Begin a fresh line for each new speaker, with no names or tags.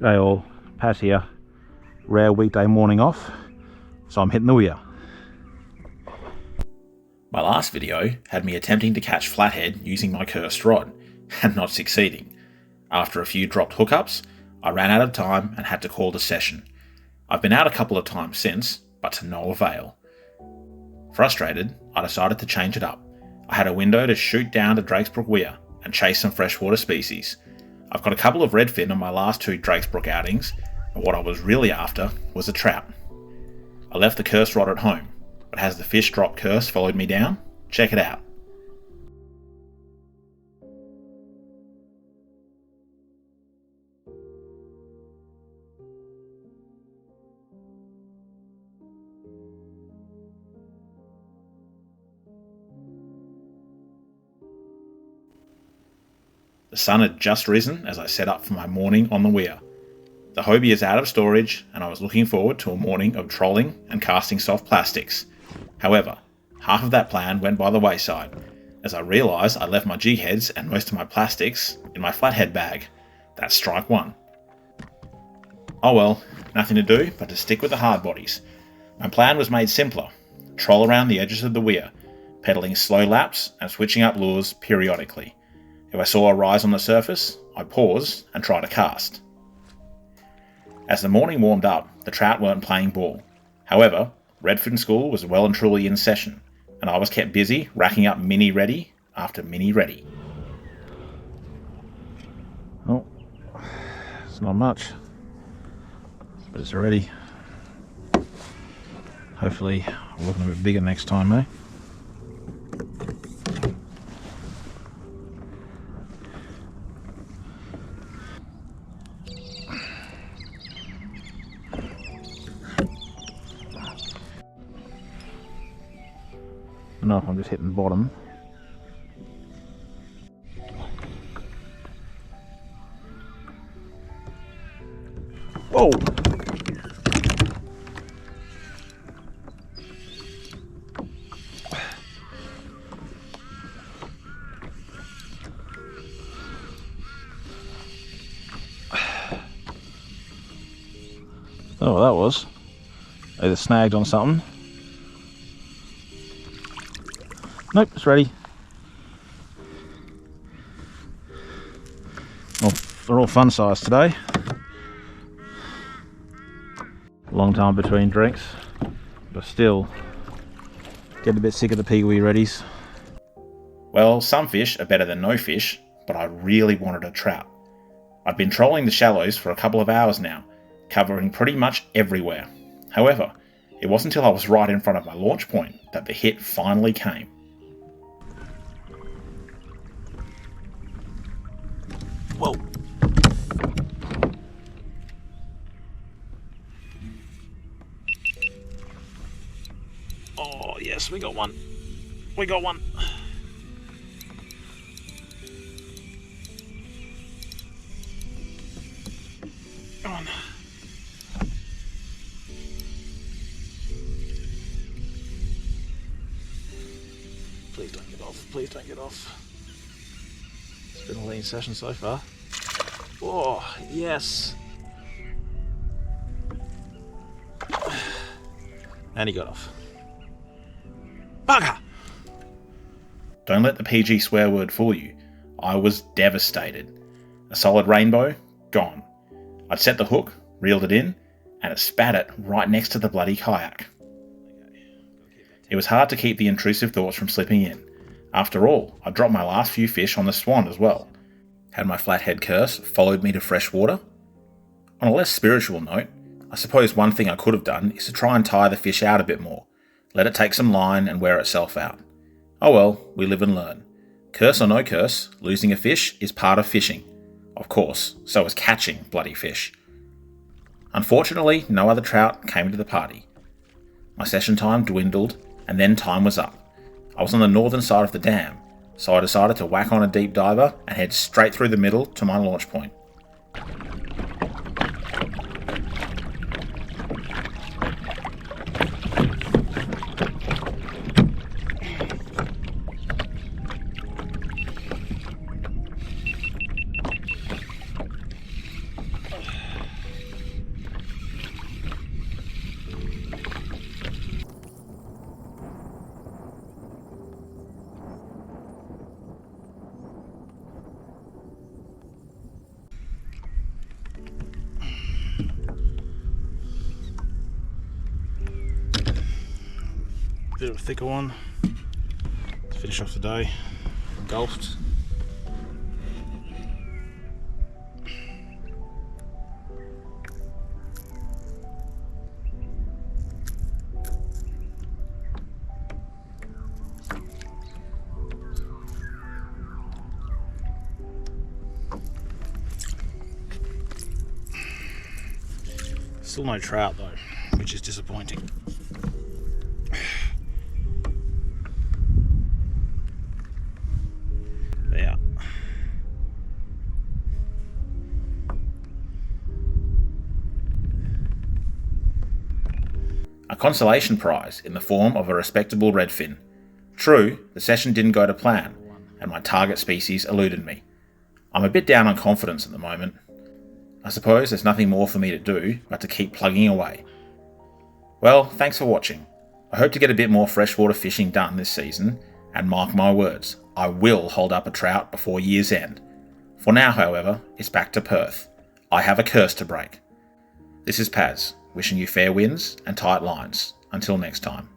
G'day all, Pat here. Rare weekday morning off, so I'm hitting the weir.
My last video had me attempting to catch flathead using my cursed rod, and not succeeding. After a few dropped hookups, I ran out of time and had to call the session. I've been out a couple of times since, but to no avail. Frustrated, I decided to change it up. I had a window to shoot down to Drakesbrook Weir and chase some freshwater species. I've got a couple of redfin on my last two Drakesbrook outings, and what I was really after was a trout. I left the curse rod at home, but has the fish drop curse followed me down? Check it out. The sun had just risen as I set up for my morning on the weir. The Hobie is out of storage and I was looking forward to a morning of trolling and casting soft plastics. However, half of that plan went by the wayside as I realised I left my jig heads and most of my plastics in my flathead bag. That's strike one. Oh well, nothing to do but to stick with the hard bodies. My plan was made simpler. Troll around the edges of the weir, pedalling slow laps and switching up lures periodically. If I saw a rise on the surface, I'd pause and try to cast. As the morning warmed up, the trout weren't playing ball. However, Redfin school was well and truly in session, and I was kept busy racking up mini ready after mini ready.
Oh, it's not much, but it's already. Hopefully, I'm looking a bit bigger next time, eh? I don't know if I'm just hitting the bottom. Whoa! Oh, that was either snagged on something. Nope, it's ready. Well, they're all fun size today. Long time between drinks, but still getting a bit sick of the peewee reddies.
Well, some fish are better than no fish, but I really wanted a trout. I've been trolling the shallows for a couple of hours now, covering pretty much everywhere. However, it wasn't until I was right in front of my launch point that the hit finally came. Whoa. Oh yes, we got one. We got one. Come on. Please don't get off. Please don't get off. It's been a lean session so far. Oh, yes. And he got off. Bugger! Don't let the PG swear word fool you. I was devastated. A solid rainbow, gone. I'd set the hook, reeled it in, and it spat it right next to the bloody kayak. It was hard to keep the intrusive thoughts from slipping in. After all, I dropped my last few fish on the Swan as well. Had my flathead curse followed me to freshwater? On a less spiritual note, I suppose one thing I could have done is to try and tire the fish out a bit more. Let it take some line and wear itself out. Oh well, we live and learn. Curse or no curse, losing a fish is part of fishing. Of course, so is catching bloody fish. Unfortunately, no other trout came to the party. My session time dwindled, and then time was up. I was on the northern side of the dam, so I decided to whack on a deep diver and head straight through the middle to my launch point.
bit of a thicker one to finish off the day. Engulfed. Still no trout though, which is disappointing. Yeah.
A consolation prize in the form of a respectable redfin. True, the session didn't go to plan, and my target species eluded me. I'm a bit down on confidence at the moment. I suppose there's nothing more for me to do but to keep plugging away. Well, thanks for watching. I hope to get a bit more freshwater fishing done this season, and mark my words, I will hold up a trout before year's end. For now, however, it's back to Perth. I have a curse to break. This is Paz, wishing you fair winds and tight lines. Until next time.